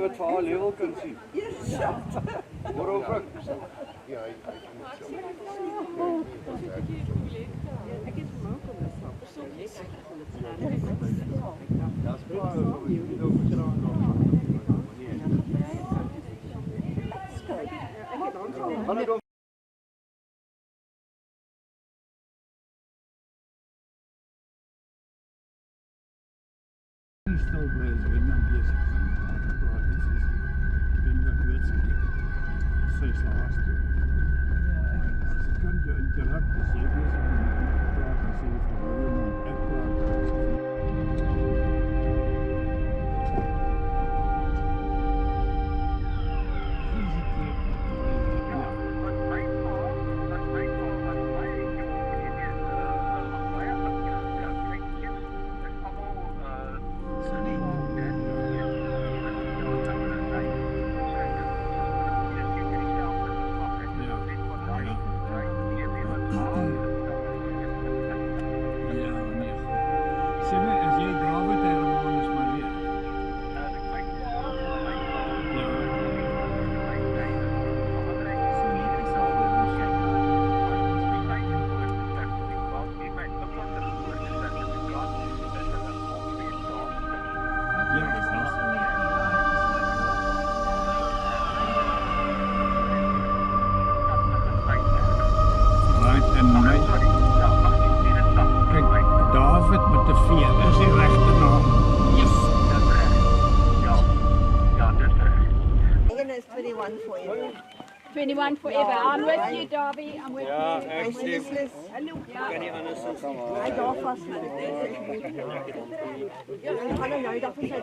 Wat vir haar level kan sien. Waarover? Ja, ek het hom ook om te stil bly as wen dan besig is. Sy slaas toe. As ek kan jou interrupt, as jy besig om te praat, dan sê jy vir my, ek praat. Anyone forever. I'm with you, Darby. I'm with you. Ek sê, Hallo. kan nie anders as kom maar. Hy daar vas. Ja, ek gaan nou dag vir sy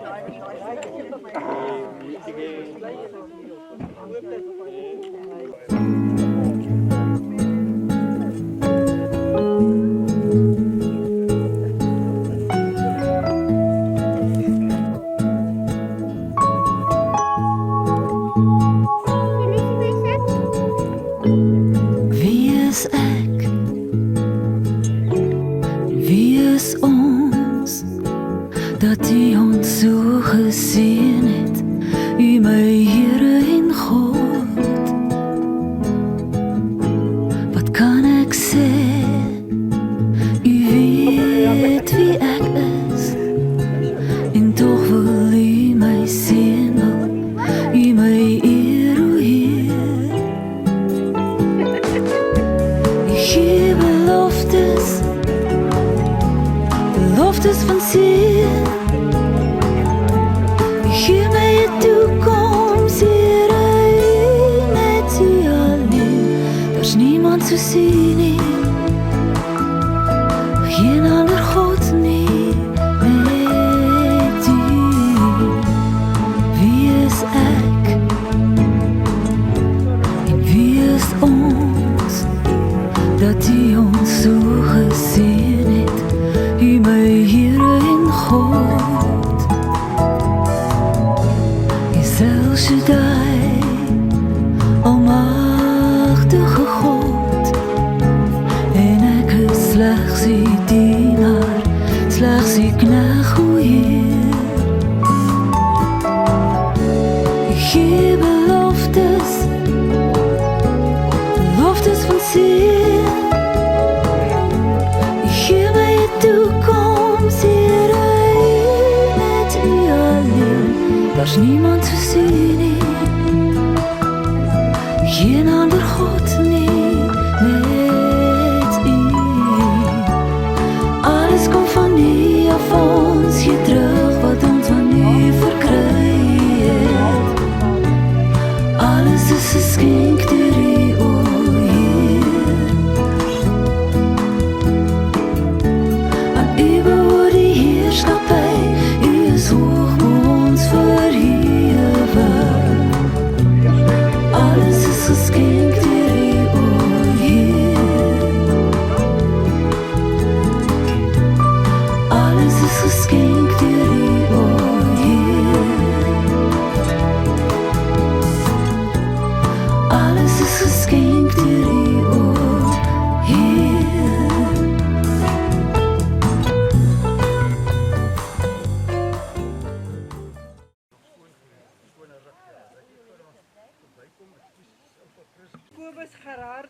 Van nie af ons gee terug wat ons van nie verkry.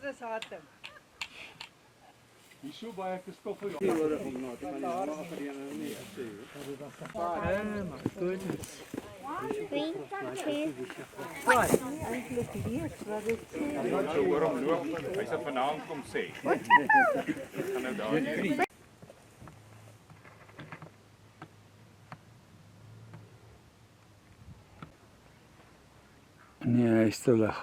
se Saamtrek. Hier so baie gestoffel. Eintlik lees wat dit sê. So hoor hom loop. Hy sal vanaand kom sê. Gaan nou daar hier. Nee, hy is te lig.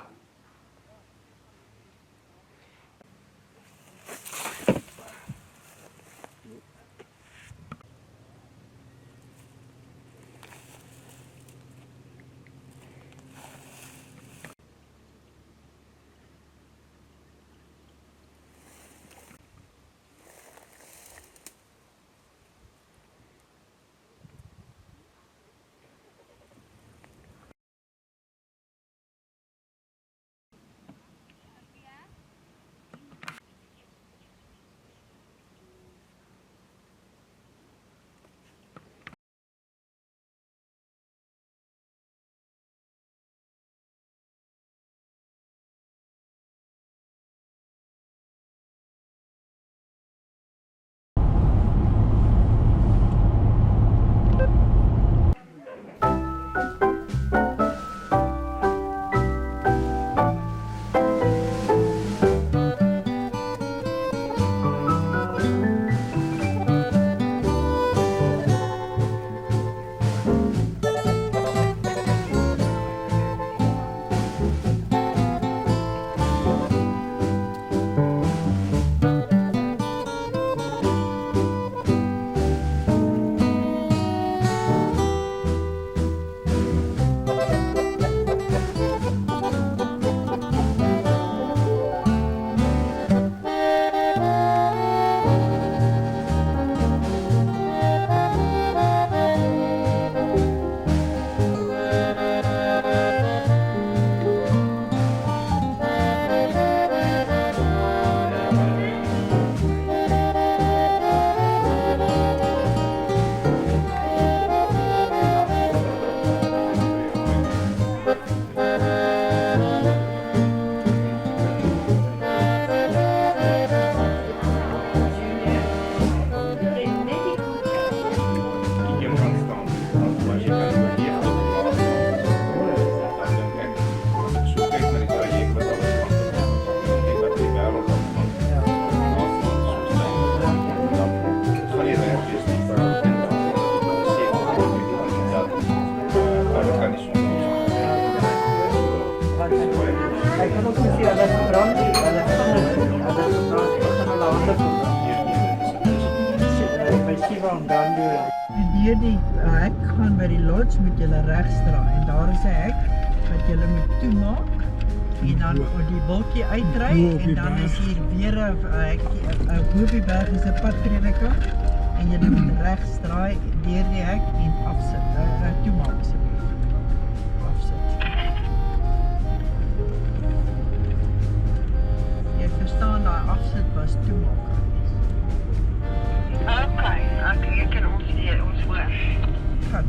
Deur die hek gaan by die lodge moet jy regs draai en daar is 'n hek wat jy moet toemaak en dan op die boltjie uitry en dan is hier weer 'n hekkie, 'n hoofieberg is 'n padtredekant en jy moet regs draai deur die hek en afsit, toemaak asseblief. Afsit. Jy verstaan daai afsit was toemaak. Okay, ek kan ons hoor. Gaan.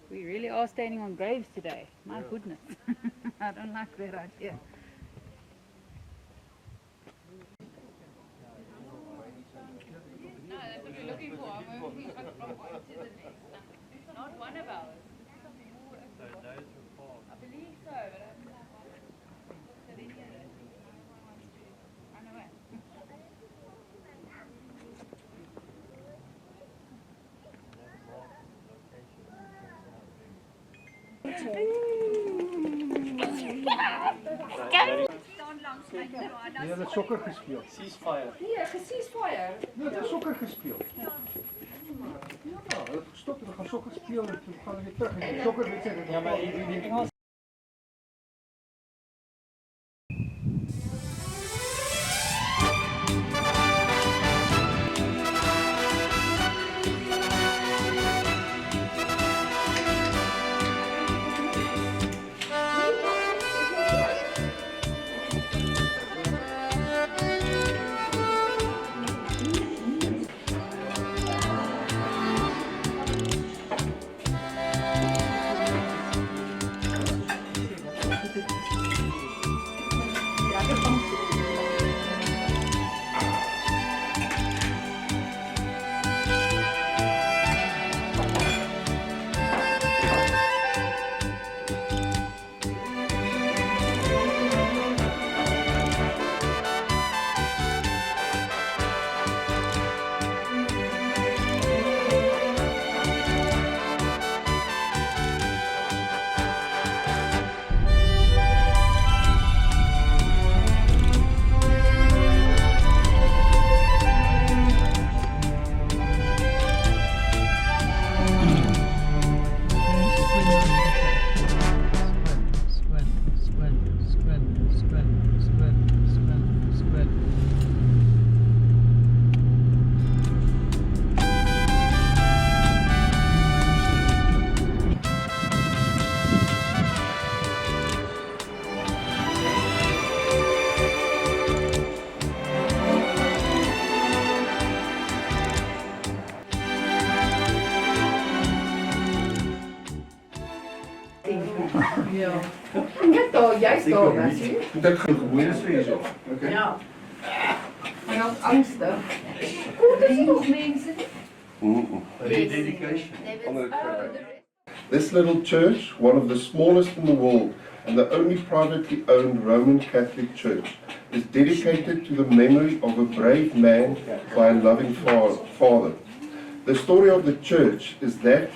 We really are standing on graves today. My goodness. I don't like that idea. No, that's what we're looking for. I'm moving from one to the next. It's not one of ours. I believe so, but I don't know why. So then you wants to run away. Stand Nee, hulle het sokker gespeel. Ceasefire. Nee, ceasefire. Nee, hulle het sokker gespeel. Ja, hulle het gestop en hulle gaan sokker speel en toe gaan hulle weer terug en die sokker wedstryd. Ja, maar die Engels Ja. Kijk daar, jij staat daar, zie je? dat gaan gewoon sê so. Okay. Ja. Maar dat angstig. Hoe is nog mensen? Rededication. This little church, one of the smallest in the world and the only privately owned Roman Catholic church, is dedicated to the memory of a brave man by a loving father. The story of the church is that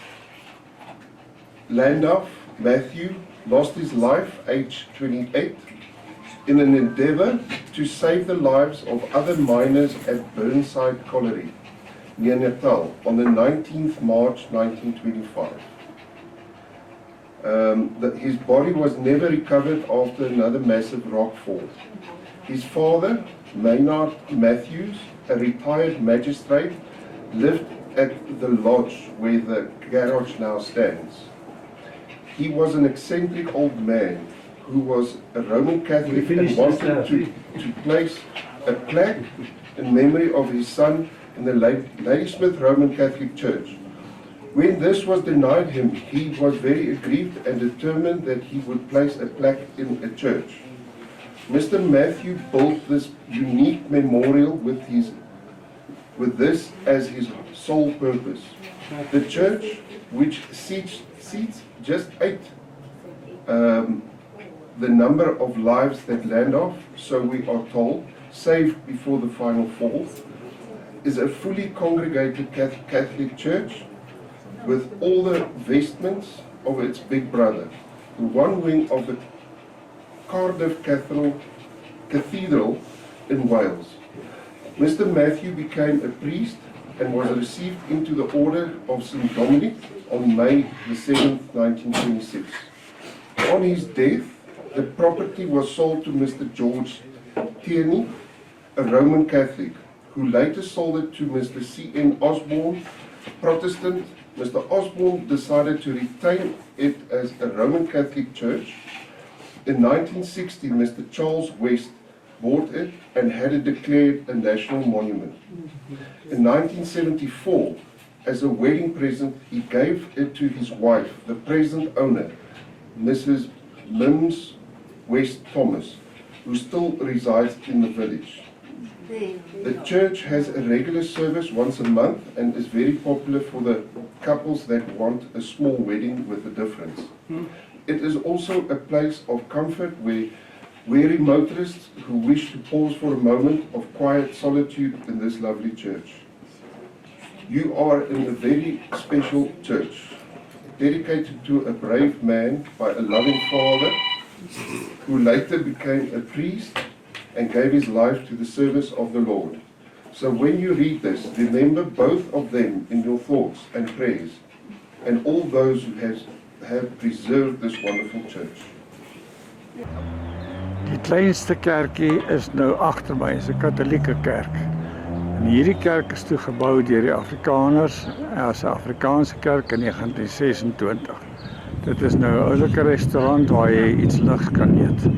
Landau Matthew lost his life aged 28 in an endeavor to save the lives of other miners at Burnside Colliery near Natal on the 19th March 1925. His body was never recovered after another massive rockfall. His father, Maynard Matthews, a retired magistrate, lived at the lodge where the garage now stands. He was an eccentric old man who was a Roman Catholic and wanted to place a plaque in memory of his son in the Ladysmith Roman Catholic Church. When this was denied him, he was very aggrieved and determined that he would place a plaque in a church. Mr. Matthew built this unique memorial with this as his sole purpose. The church, which seats just 8 the number of lives that Landau, so we are told, saved before the final fall, is a fully congregated Catholic church with all the vestments of its big brother. The one wing of the Cardiff Cathedral in Wales. Mr. Matthew became a priest and was received into the Order of St. Dominic on May the 7th, 1926. On his death, the property was sold to Mr. George Tierney, a Roman Catholic, who later sold it to Mr. C.N. Osborne, Protestant. Mr. Osborne decided to retain it as a Roman Catholic church. In 1960, Mr. Charles West bought it and had it declared a national monument. In 1974, as a wedding present, he gave it to his wife, the present owner, Mrs. Mims West Thomas, who still resides in the village. The church has a regular service once a month and is very popular for the couples that want a small wedding with a difference. It is also a place of comfort where weary motorists who wish to pause for a moment of quiet solitude in this lovely church. You are in a very special church, dedicated to a brave man by a loving father, who later became a priest and gave his life to the service of the Lord. So when you read this, remember both of them in your thoughts and prayers, and all those who have preserved this wonderful church. Die kleinste kerkie is nou agter my, is 'n Katolieke kerk. En hierdie kerk is toe gebou deur die Afrikaners as 'n Afrikaanse kerk in 1926. Dit is nou 'n oulike restaurant waar jy iets ligs kan eet.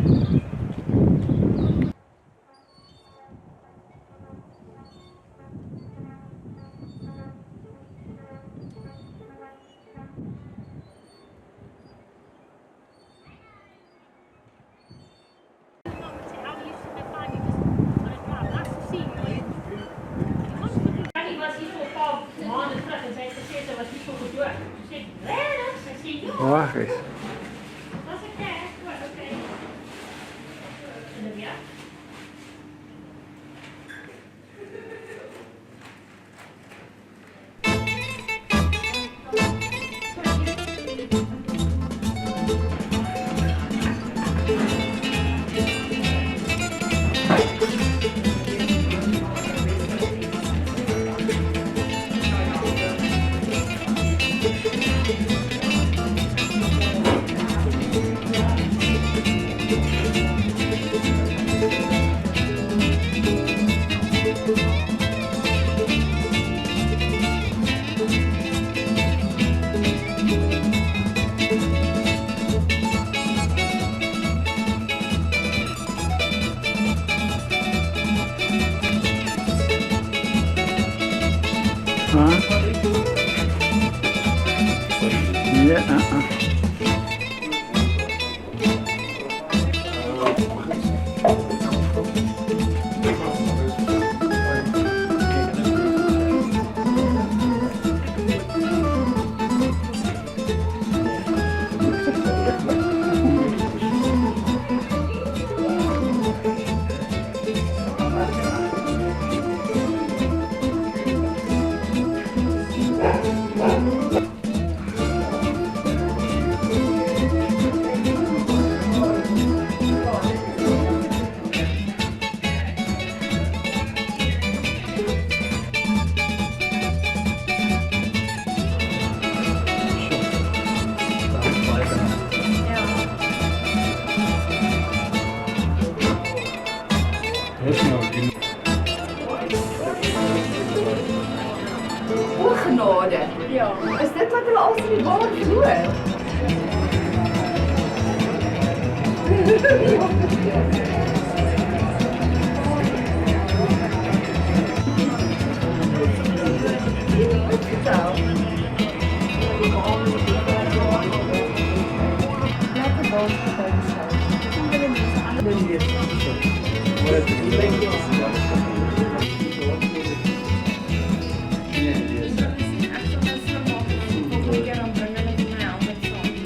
Wag eens. Genade. Ja. Is dit wat hulle al in die baan verloor?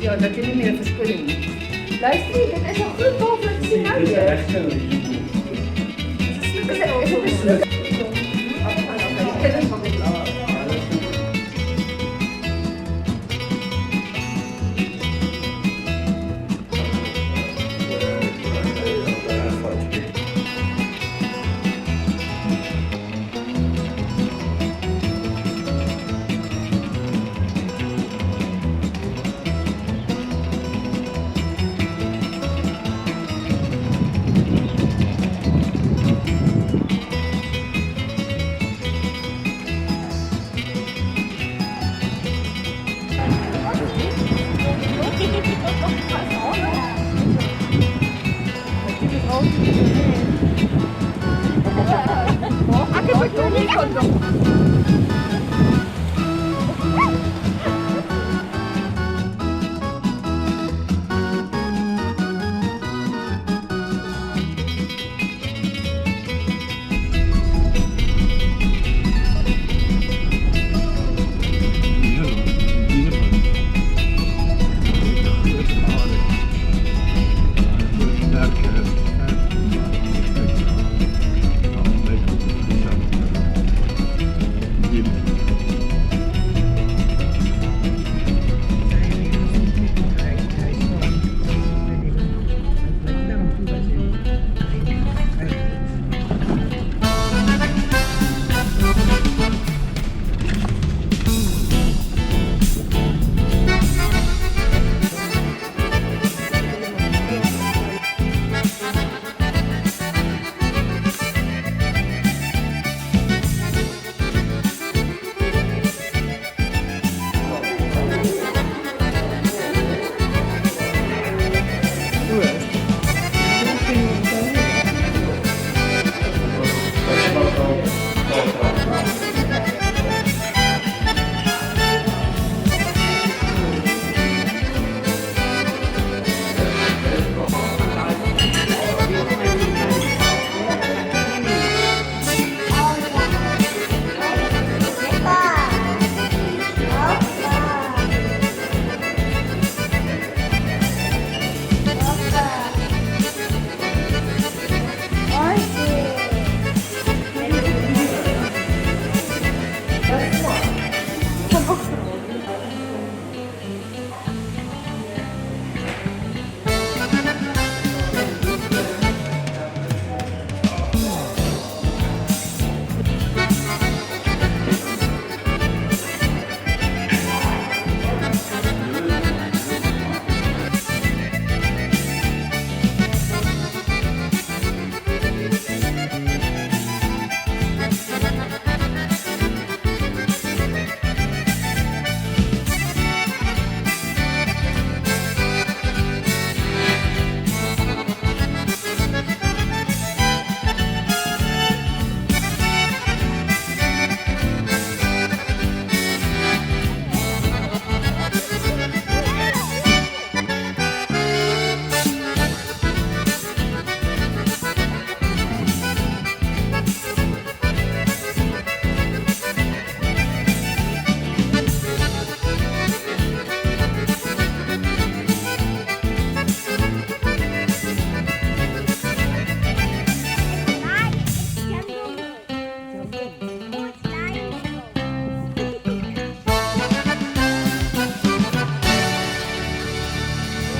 Ja, dat is niet meer verspilling. Luister, dit is een goed boven het zien nou weer.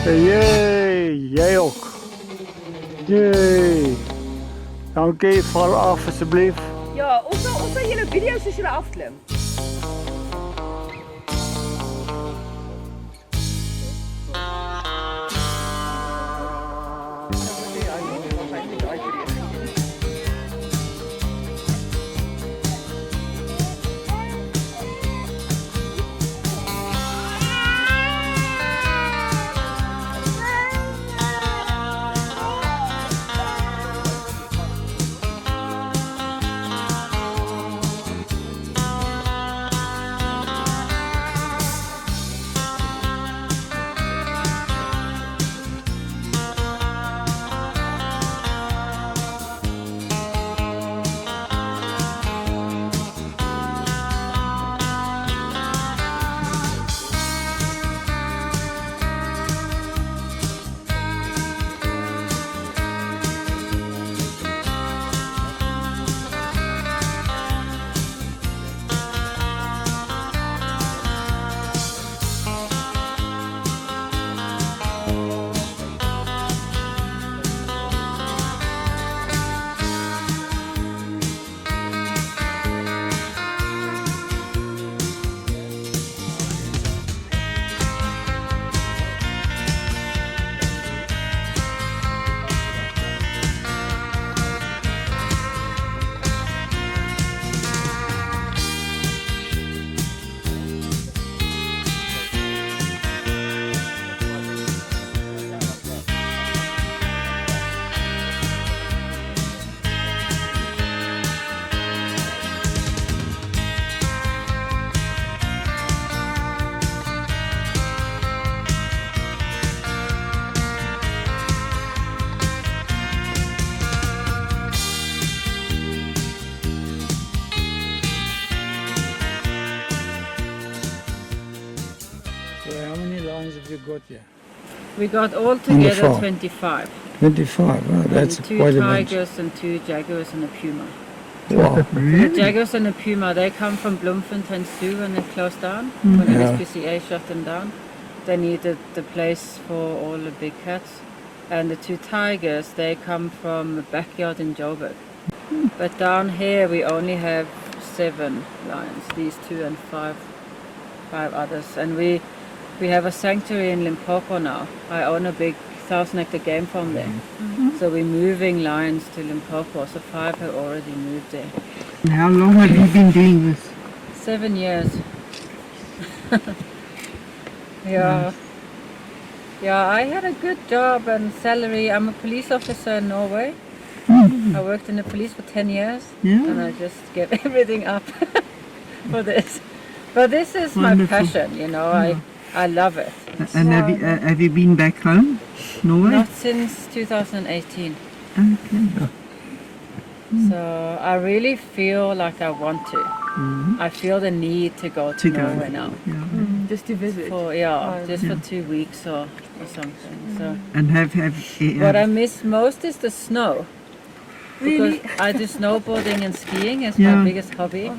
Jee, jy ook. Jee. Dankie, val af asseblief. Ja, ons sal julle video's as julle afklim. You got here? We got all together 25. 25, oh, that's two quite a bunch. tigers and 2 jaguars and a puma. Wow. The jaguars and the puma, they come from Bloemfontein Zoo when it closed down, when Yeah. SPCA shut them down. They needed the place for all the big cats. And the 2 tigers, they come from a backyard in Joburg. But down here we only have 7 lions, these 2 and 5 others. And we have a sanctuary in Limpopo now. I own a big 1,000-hectare game farm there. So we're moving lions to Limpopo, so 5 have already moved there. And how long have you been doing this? 7 years. Yeah. Yeah, I had a good job and salary. I'm a police officer in Norway. I worked in the police for 10 years. And I just gave everything up for this. But this is my passion, you know. I love it. And have you been back home, Norway? Not since 2018. Okay. So I really feel like I want to. I feel the need to go to Norway now. Just to visit. Just for 2 weeks or something. So. And What I miss most is the snow. Because I do snowboarding and skiing as my biggest hobby.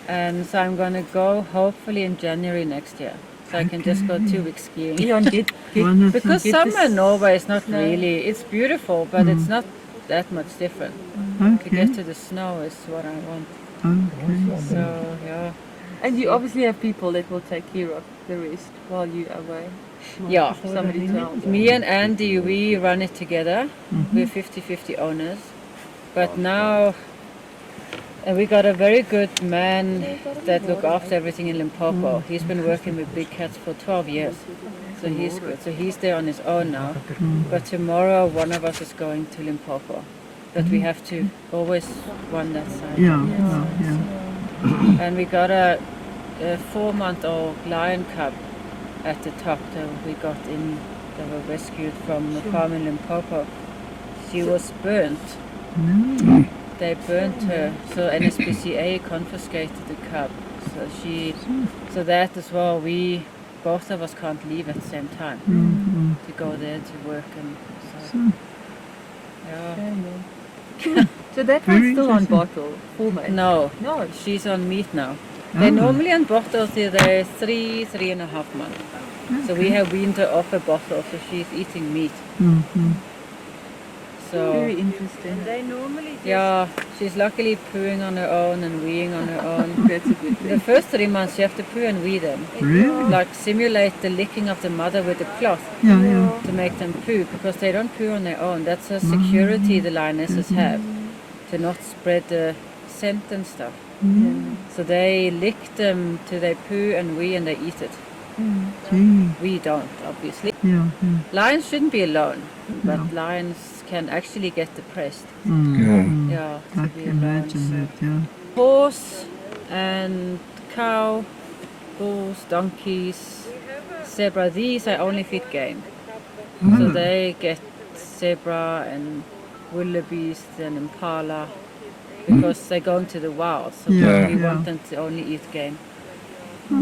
And so I'm going to go hopefully in January next year. So I can just go 2 weeks skiing. Because summer in Norway is not really, it's beautiful, but it's not that much different. To get to the snow is what I want. So, yeah. And you obviously have people that will take care of the rest while you're away. Yeah. Somebody to help. Me and Andy, we run it together. We're 50-50 owners. But now we got a very good man that look after everything in Limpopo. He's been working with big cats for 12 years. So he's good. So he's there on his own now. But tomorrow one of us is going to Limpopo. But we have to always run that side. And we got a 4-month-old lion cub at the top that we got in, that were rescued from the farm in Limpopo. She was burnt. They burnt her, so NSPCA confiscated the cub. So that as well, both of us can't leave at the same time to go there to work and so. So that one's still on bottle, full mate? No, she's on meat now. They're normally on bottles, they're 3.5 months. So we have weaned her off a bottle, so she's eating meat. So Very interesting. they normally just, she's luckily pooing on her own and weeing on her own. That's a good The thing. first 3 months you have to poo and wee them. Really? Like simulate the licking of the mother with the cloth Yeah. to make them poo, because they don't poo on their own. That's a security the lionesses have, to not spread the scent and stuff. So they lick them till they poo and wee and they eat it. Gee. We don't, obviously. Yeah. Lions shouldn't be alone, but lions can actually get depressed. Yeah, to I be can alone. imagine So. that, yeah. Horse and cow, bulls, donkeys, zebra. These I only feed game. So they get zebra and wildebeest and impala because they go into the wild. So Yeah, we yeah. want them to only eat game.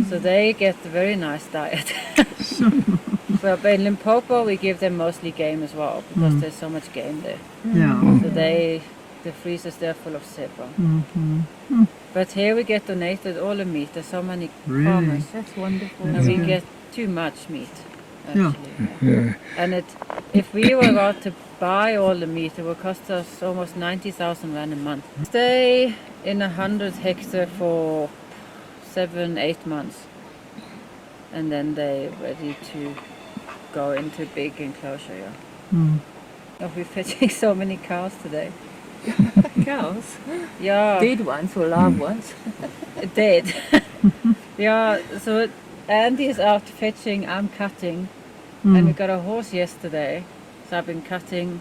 So they get a very nice diet. But in Limpopo we give them mostly game as well because there's so much game there. Yeah. So the freezers there are full of zebra. Mm-hmm. But here we get donated all the meat. There's so many Really? farmers. That's wonderful. And we get too much meat, Yeah. actually. And if we were about to buy all the meat, it would cost us almost 90,000 rand a month. Stay in 100 hectare for 7-8 months. And then they're ready to go into big enclosure, yeah. Oh, we're fetching so many cows today. Cows? Yeah. Dead ones or live ones? Dead. Yeah, so Andy is out fetching, I'm cutting, and we got a horse yesterday. So I've been cutting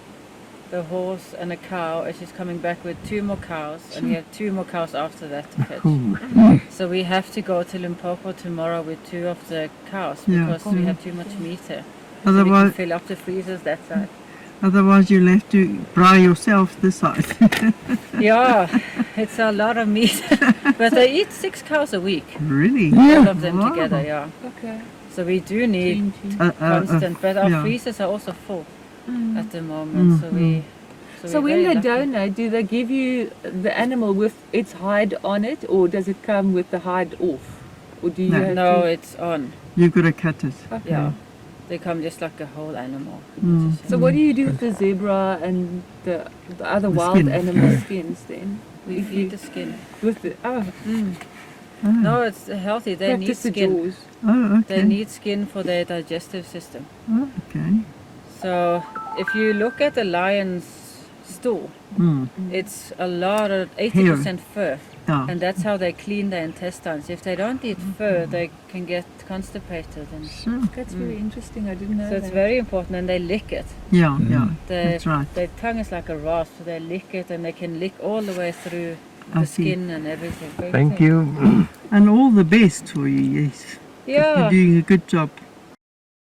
the horse and a cow, and she's coming back with 2 more cows, and we have 2 more cows after that to fetch. So we have to go to Limpopo tomorrow with 2 of the cows Yeah. because we have too much meat here. So we can Otherwise, fill up the freezers that side. otherwise you'll have to braai yourself this side. Yeah, it's a lot of meat. But they eat 6 cows a week, Really? all of them Wow. together, yeah. Okay. So we do need constant, but our freezers are also full at the moment. So we. So we're when very they lucky. donate, do they give you the animal with its hide on it, or does it come with the hide off? Or do you No. have No, to... it's on. You've got to cut it. Okay. Yeah, they come just like a whole animal. So what do you do with the zebra and the other The wild skin. animal skins then? We If feed you- the skin. With the No, it's healthy. They need practice the skin. jaws. Oh, okay. They need skin for their digestive system. Oh, okay. So if you look at a lion's stool, it's a lot of 80% fur. Yeah. And that's how they clean their intestines. If they don't eat fur, they can get constipated. And Sure. That's very interesting. I didn't know so it's that. very important, and they lick it. Yeah, yeah. Their, That's right. their tongue is like a rasp, so they lick it and they can lick all the way through I the see. skin and everything. Thank you. And all the best for you, yes. Yeah, You're doing a good job.